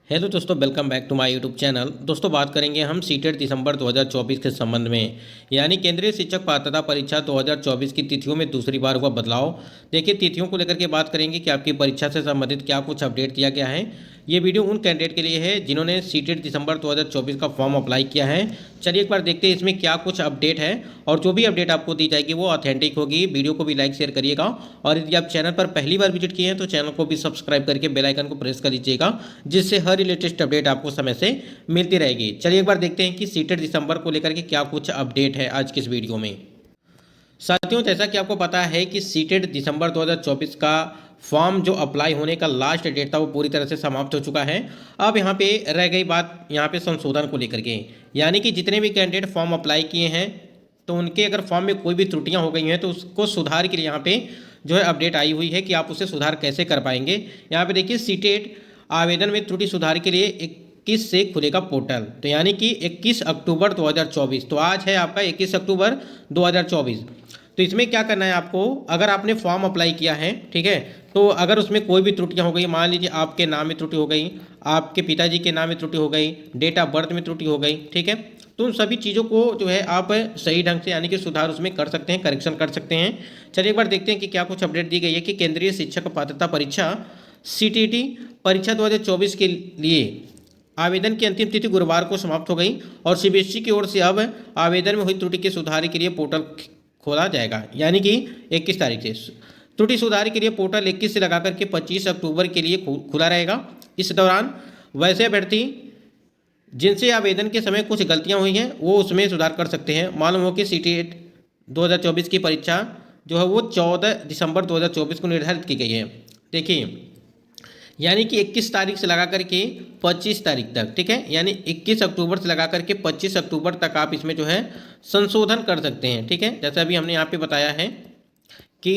Hello दोस्तों, welcome back to my YouTube channel. दोस्तों, बात करेंगे हम सीटेट दिसंबर 2024 के संबंध में, यानी केंद्रीय शिक्षक पात्रता परीक्षा 2024 की तिथियों में दूसरी बार हुआ बदलाव। देखिए, तिथियों को लेकर के बात करेंगे कि आपकी परीक्षा से संबंधित क्या कुछ अपडेट दिया गया है। ये वीडियो उन कैंडिडेट के लिए है जिन्होंने सीटेट दिसंबर 2024 का फॉर्म अप्लाई किया है। चलिए एक बार देखते हैं इसमें क्या कुछ अपडेट है, और जो भी अपडेट आपको दी जाएगी वो ऑथेंटिक होगी। वीडियो को भी लाइक शेयर करिएगा, और यदि आप चैनल पर पहली बार विजिट किए हैं तो चैनल को भी सब्सक्राइब करके बेल आइकन को प्रेस कर लीजिएगा, जिससे हर लेटेस्ट अपडेट आपको समय से मिलती रहेगी। चलिए एक बार देखते हैं कि सीटेट दिसंबर को लेकर के क्या कुछ अपडेट है आज की इस वीडियो में। साथियों, जैसा कि आपको पता है कि सीटेट दिसंबर 2024 का फॉर्म जो अप्लाई होने का लास्ट डेट था वो पूरी तरह से समाप्त हो चुका है। अब यहाँ पे रह गई बात यहाँ पे संशोधन को लेकर के, यानी कि जितने भी कैंडिडेट फॉर्म अप्लाई किए हैं तो उनके अगर फॉर्म में कोई भी त्रुटियाँ हो गई हैं तो उसको सुधार के लिए यहाँ पे जो है अपडेट आई हुई है कि आप उसे सुधार कैसे कर पाएंगे। यहाँ पे देखिए, सीटेट आवेदन में त्रुटि सुधार के लिए 21 से खुलेगा पोर्टल। तो यानी कि 21 अक्टूबर 2024, तो आज है आपका 21 अक्टूबर 2024। तो इसमें क्या करना है आपको, अगर आपने फॉर्म अप्लाई किया है, ठीक है, तो अगर उसमें कोई भी त्रुटियां हो गई, मान लीजिए आपके नाम में त्रुटि हो गई, आपके पिताजी के नाम में त्रुटि हो गई, डेट ऑफ बर्थ में त्रुटि हो गई, ठीक है, तो उन सभी चीज़ों को जो है आप सही ढंग से यानी कि सुधार उसमें कर सकते हैं, करेक्शन कर सकते हैं। चलिए एक बार देखते हैं कि क्या कुछ अपडेट दी गई है कि केंद्रीय शिक्षक पात्रता परीक्षा सीटीईटी परीक्षा 2024 के लिए आवेदन की अंतिम तिथि गुरुवार को समाप्त हो गई, और सीबीएसई की ओर से अब आवेदन में हुई त्रुटि के सुधार के लिए पोर्टल खोला जाएगा, यानी कि 21 तारीख से त्रुटि सुधार के लिए पोर्टल 21 से लगाकर के 25 अक्टूबर के लिए खुला रहेगा। इस दौरान वैसे अभ्यर्थी जिनसे आवेदन के समय कुछ गलतियां हुई हैं वो उसमें सुधार कर सकते हैं। मालूम हो कि सीटेट 2024 की परीक्षा जो है वो 14 दिसंबर 2024 को निर्धारित की गई है। देखिए, यानी कि 21 तारीख से लगा करके 25 तारीख तक, ठीक है, यानी 21 अक्टूबर से लगा करके 25 अक्टूबर तक आप इसमें जो है संशोधन कर सकते हैं, ठीक है। जैसा अभी हमने यहाँ पे बताया है कि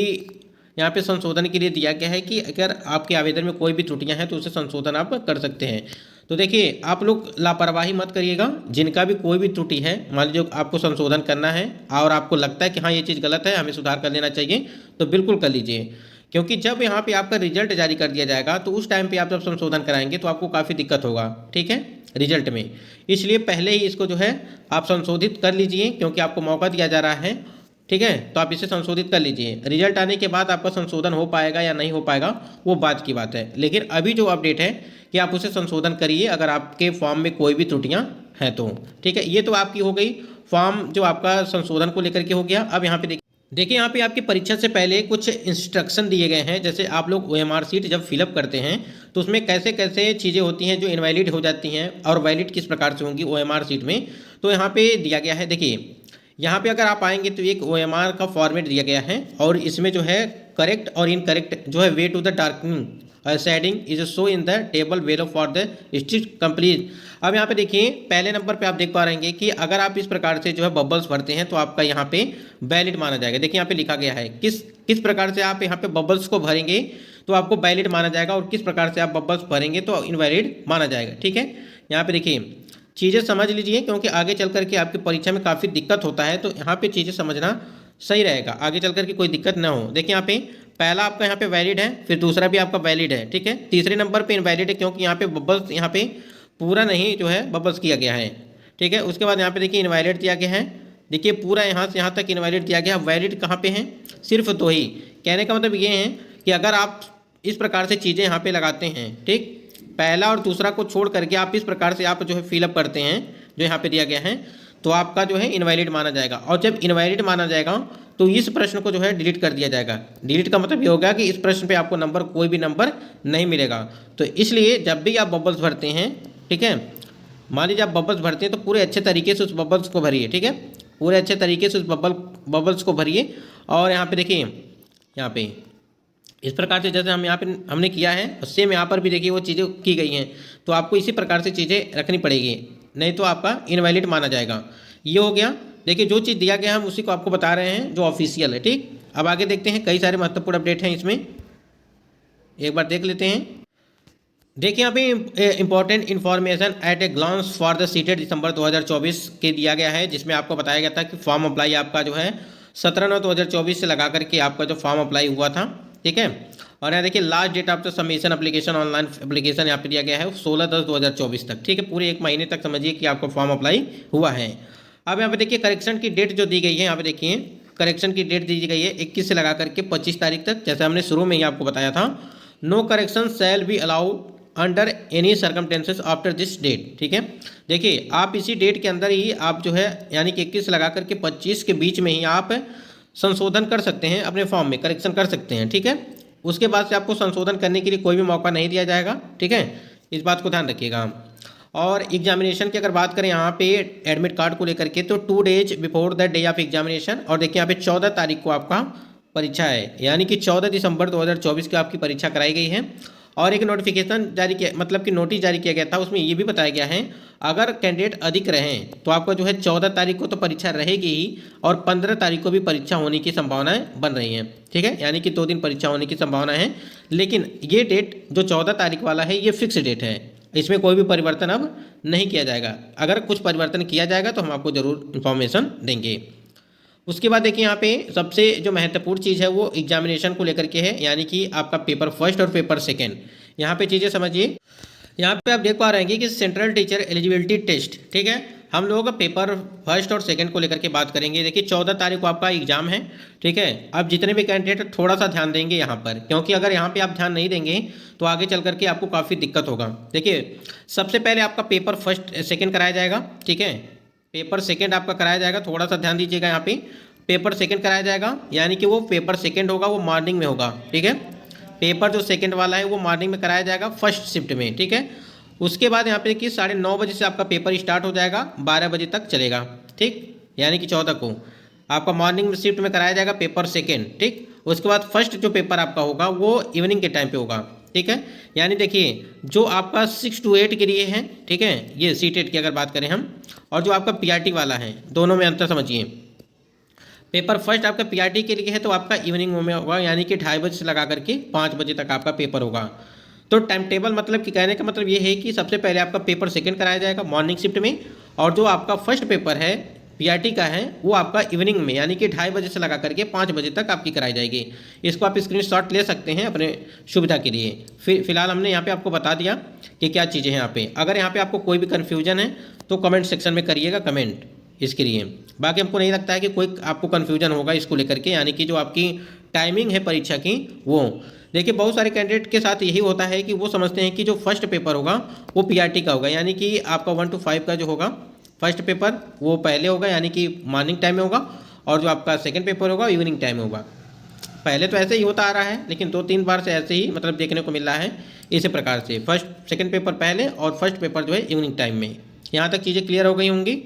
यहाँ पे संशोधन के लिए दिया गया है कि अगर आपके आवेदन में कोई भी त्रुटियां हैं तो उसे संशोधन आप कर सकते हैं। तो देखिए, आप लोग लापरवाही मत करिएगा। जिनका भी कोई भी त्रुटि है, मान लीजिए आपको संशोधन करना है और आपको लगता है कि हाँ ये चीज़ गलत है, हमें सुधार कर लेना चाहिए, तो बिल्कुल कर लीजिए। क्योंकि जब यहाँ पे आपका रिजल्ट जारी कर दिया जाएगा तो उस टाइम पे आप जब संशोधन कराएंगे तो आपको काफ़ी दिक्कत होगा, ठीक है, रिजल्ट में। इसलिए पहले ही इसको जो है आप संशोधित कर लीजिए, क्योंकि आपको मौका दिया जा रहा है, ठीक है, तो आप इसे संशोधित कर लीजिए। रिजल्ट आने के बाद आपका संशोधन हो पाएगा या नहीं हो पाएगा वो बात की बात है, लेकिन अभी जो अपडेट है कि आप उसे संशोधन करिए अगर आपके फॉर्म में कोई भी त्रुटियाँ हैं तो, ठीक है। ये तो आपकी हो गई फॉर्म जो आपका संशोधन को लेकर के हो गया। अब यहाँ पे देखिए, यहाँ पे आपकी परीक्षा से पहले कुछ इंस्ट्रक्शन दिए गए हैं। जैसे आप लोग ओएमआर सीट जब फिलअप करते हैं तो उसमें कैसे कैसे चीज़ें होती हैं जो इनवैलिड हो जाती हैं और वैलिड किस प्रकार से होंगी ओएमआर सीट में, तो यहाँ पे दिया गया है। देखिए, यहाँ पे अगर आप आएंगे तो एक ओएमआर का फॉर्मेट दिया गया है, और इसमें जो है करेक्ट और इनकरेक्ट जो है way to the darkening shading is show in the table below for the strict complete. अब यहाँ पे देखिए, पहले नंबर पे आप देख पा रहे हैं कि अगर आप इस प्रकार से जो है बबल्स भरते हैं तो आपका यहाँ पे वैलिड माना जाएगा। देखिए, यहाँ पे लिखा गया है किस किस प्रकार से आप यहाँ पे बबल्स को भरेंगे तो आपको वैलिड माना जाएगा, और किस प्रकार से आप बबल्स भरेंगे तो इनवैलिड माना जाएगा, ठीक है। यहाँ पे देखिए, चीज़ें समझ लीजिए, क्योंकि आगे चल करके आपकी परीक्षा में काफ़ी दिक्कत होता है, तो यहाँ पे चीज़ें समझना सही रहेगा, आगे चल करके कोई दिक्कत ना हो। देखिए, यहाँ पे पहला आपका यहाँ पे वैलिड है, फिर दूसरा भी आपका वैलिड है, ठीक है। तीसरे नंबर पे इनवैलिड है, क्योंकि यहाँ पे बबल्स यहाँ पे पूरा नहीं जो है बबल्स किया गया है, ठीक है। उसके बाद यहाँ पे देखिए इनवैलिड दिया गया है। देखिए, पूरा यहाँ से यहाँ तक इनवैलिड दिया गया है। वैलिड कहाँ पे हैं, सिर्फ दो ही। कहने का मतलब ये है कि अगर आप इस प्रकार से चीज़ें यहाँ पे लगाते हैं, ठीक, पहला और दूसरा को छोड़ करके आप इस प्रकार से आप जो है फिलअप करते हैं जो यहाँ पे दिया गया है, तो आपका जो है इनवैलिड माना जाएगा। और जब इनवैलिड माना जाएगा तो इस प्रश्न को जो है डिलीट कर दिया जाएगा। डिलीट का मतलब ये होगा कि इस प्रश्न पे आपको नंबर कोई भी नंबर नहीं मिलेगा। तो इसलिए जब भी आप बबल्स भरते हैं, ठीक है, मान लीजिए आप बबल्स भरते हैं तो पूरे अच्छे तरीके से उस बबल्स को भरिए, ठीक है, पूरे अच्छे तरीके से उस बबल्स को भरिए। और यहाँ पे देखिए, यहाँ पे इस प्रकार से जैसे हम यहाँ पे हमने किया है, सेम यहाँ पर भी देखिए वो चीज़ें की गई हैं, तो आपको इसी प्रकार से चीज़ें रखनी पड़ेगी, नहीं तो आपका इनवैलिड माना जाएगा। ये हो गया। देखिए, जो चीज़ दिया गया हम उसी को आपको बता रहे हैं जो ऑफिशियल है, ठीक। अब आगे देखते हैं, कई सारे महत्वपूर्ण अपडेट हैं इसमें, एक बार देख लेते हैं। देखिए, यहाँ पे important information at a glance for the CTET December 2024 के दिया गया है, जिसमें आपको बताया गया था कि फॉर्म अप्लाई आपका जो है 17/9/2024 से लगा करके आपका जो फॉर्म अप्लाई हुआ था, ठीक है, और यहाँ देखिए last date of the submission application online application यहाँ पे दिया गया है 16/10/2024 तक। ठीक है, पूरे 1 महीने तक समझिए कि आपका फॉर्म अप्लाई हुआ है। अब यहाँ पे देखिए करेक्शन की डेट जो दी गई है, यहाँ पे देखिए करेक्शन की डेट दी गई है 21 से लगा करके 25 तारीख तक, जैसे हमने शुरू में ही आपको बताया था। No correction shall be allowed under any circumstances after this date. ठीक है, देखिए आप इसी डेट के अंदर ही आप जो है यानी कि 21 से लगा करके 25 के बीच में ही आप संशोधन कर सकते हैं, अपने फॉर्म में करेक्शन कर सकते हैं। ठीक है, उसके बाद से आपको संशोधन करने के लिए कोई भी मौका नहीं दिया जाएगा। ठीक है, इस बात को ध्यान रखिएगा। और एग्जामिनेशन की अगर बात करें यहाँ पे एडमिट कार्ड को लेकर के, तो 2 days before the day of examination, और देखिए यहाँ पे 14 तारीख को आपका परीक्षा है, यानी कि 14 दिसंबर 2024 की आपकी परीक्षा कराई गई है। और एक नोटिफिकेशन जारी किया, मतलब कि नोटिस जारी किया गया था, उसमें ये भी बताया गया है अगर कैंडिडेट अधिक रहें तो आपका जो है 14 तारीख को तो परीक्षा रहेगी ही, और 15 तारीख को भी परीक्षा होने की संभावनाएं बन रही हैं। ठीक है, यानी कि 2 दिन परीक्षा होने की संभावना है, लेकिन ये डेट जो 14 तारीख वाला है ये फिक्स डेट है, इसमें कोई भी परिवर्तन अब नहीं किया जाएगा। अगर कुछ परिवर्तन किया जाएगा तो हम आपको ज़रूर इन्फॉर्मेशन देंगे। उसके बाद देखिए यहाँ पे सबसे जो महत्वपूर्ण चीज़ है वो एग्जामिनेशन को लेकर के है, यानी कि आपका पेपर फर्स्ट और पेपर सेकेंड। यहाँ पे चीज़ें समझिए, यहाँ पे आप देख पा रहे हैं कि सेंट्रल टीचर एलिजिबिलिटी टेस्ट। ठीक है, हम लोग पेपर फर्स्ट और सेकंड को लेकर के बात करेंगे। देखिए 14 तारीख को आपका एग्जाम है। ठीक है, अब जितने भी कैंडिडेट थोड़ा सा ध्यान देंगे यहाँ पर, क्योंकि अगर यहाँ पे आप ध्यान नहीं देंगे तो आगे चल करके आपको काफ़ी दिक्कत होगा। देखिए सबसे पहले आपका पेपर फर्स्ट सेकेंड कराया जाएगा। ठीक है, पेपर सेकेंड आपका कराया जाएगा, थोड़ा सा ध्यान दीजिएगा। यहाँ पे पेपर सेकेंड कराया जाएगा, यानी कि वो पेपर सेकेंड होगा वो मॉर्निंग में होगा। ठीक है, पेपर जो सेकेंड वाला है वो मॉर्निंग में कराया जाएगा फर्स्ट शिफ्ट में। ठीक है, उसके बाद यहाँ पे देखिए 9:30 बजे से आपका पेपर स्टार्ट हो जाएगा, 12 बजे तक चलेगा। ठीक, यानी कि 14 को आपका मॉर्निंग शिफ्ट में कराया जाएगा पेपर सेकेंड। ठीक, उसके बाद फर्स्ट जो पेपर आपका होगा वो इवनिंग के टाइम पे होगा। ठीक है, यानी देखिए जो आपका 6 to 8 के लिए है, ठीक है, ये सीटेट की अगर बात करें हम, और जो आपका पीआरटी वाला है, दोनों में अंतर समझिए। पेपर फर्स्ट आपका पीआरटी के लिए है तो आपका इवनिंग में होगा, यानी कि 2:30 बजे से लगा करके 5 बजे तक आपका पेपर होगा। तो टाइम टेबल मतलब कि कहने का मतलब ये है कि सबसे पहले आपका पेपर सेकंड कराया जाएगा मॉर्निंग शिफ्ट में, और जो आपका फर्स्ट पेपर है पीआरटी का है वो आपका इवनिंग में, यानी कि 2:30 बजे से लगा करके 5 बजे तक आपकी कराई जाएगी। इसको आप स्क्रीनशॉट ले सकते हैं अपने सुविधा के लिए। फिलहाल हमने यहाँ पे आपको बता दिया कि क्या चीज़ें हैं यहाँ पे। अगर यहाँ पे आपको कोई भी कन्फ्यूजन है तो कमेंट सेक्शन में करिएगा कमेंट इसके लिए। बाकी हमको नहीं लगता है कि कोई आपको कन्फ्यूजन होगा इसको लेकर के, यानी कि जो आपकी टाइमिंग है परीक्षा की वो। देखिए बहुत सारे कैंडिडेट के साथ यही होता है कि वो समझते हैं कि जो फर्स्ट पेपर होगा वो पीआरटी का होगा, यानी कि आपका 1 to 5 का जो होगा फर्स्ट पेपर वो पहले होगा, यानी कि मॉर्निंग टाइम में होगा, और जो आपका सेकंड पेपर होगा इवनिंग टाइम में होगा। पहले तो ऐसे ही होता आ रहा है, लेकिन 2-3 बार से ऐसे ही मतलब देखने को मिल रहा है इसी प्रकार से, फर्स्ट सेकंड पेपर पहले और फर्स्ट पेपर जो है इवनिंग टाइम में। यहाँ तक चीज़ें क्लियर हो गई होंगी।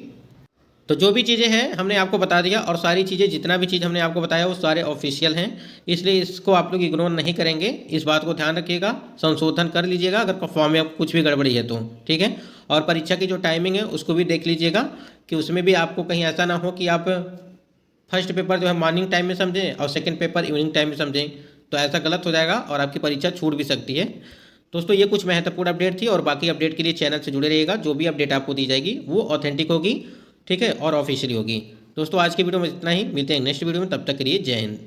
तो जो भी चीज़ें हैं हमने आपको बता दिया, और सारी चीज़ें जितना भी चीज़ हमने आपको बताया वो सारे ऑफिशियल हैं, इसलिए इसको आप लोग इग्नोर नहीं करेंगे। इस बात को ध्यान रखिएगा, संशोधन कर लीजिएगा अगर फॉर्म में कुछ भी गड़बड़ी है तो। ठीक है, और परीक्षा की जो टाइमिंग है उसको भी देख लीजिएगा कि उसमें भी आपको कहीं ऐसा ना हो कि आप फर्स्ट पेपर जो है मॉर्निंग टाइम में समझें और सेकेंड पेपर इवनिंग टाइम में समझें, तो ऐसा गलत हो जाएगा और आपकी परीक्षा छूट भी सकती है। दोस्तों ये कुछ महत्वपूर्ण अपडेट थी, और बाकी अपडेट के लिए चैनल से जुड़े रहिएगा। जो भी अपडेट आपको दी जाएगी वो ऑथेंटिक होगी, ठीक है, और ऑफिशियली होगी। दोस्तों आज की वीडियो में इतना ही, मिलते हैं नेक्स्ट वीडियो में, तब तक के लिए जय हिंद।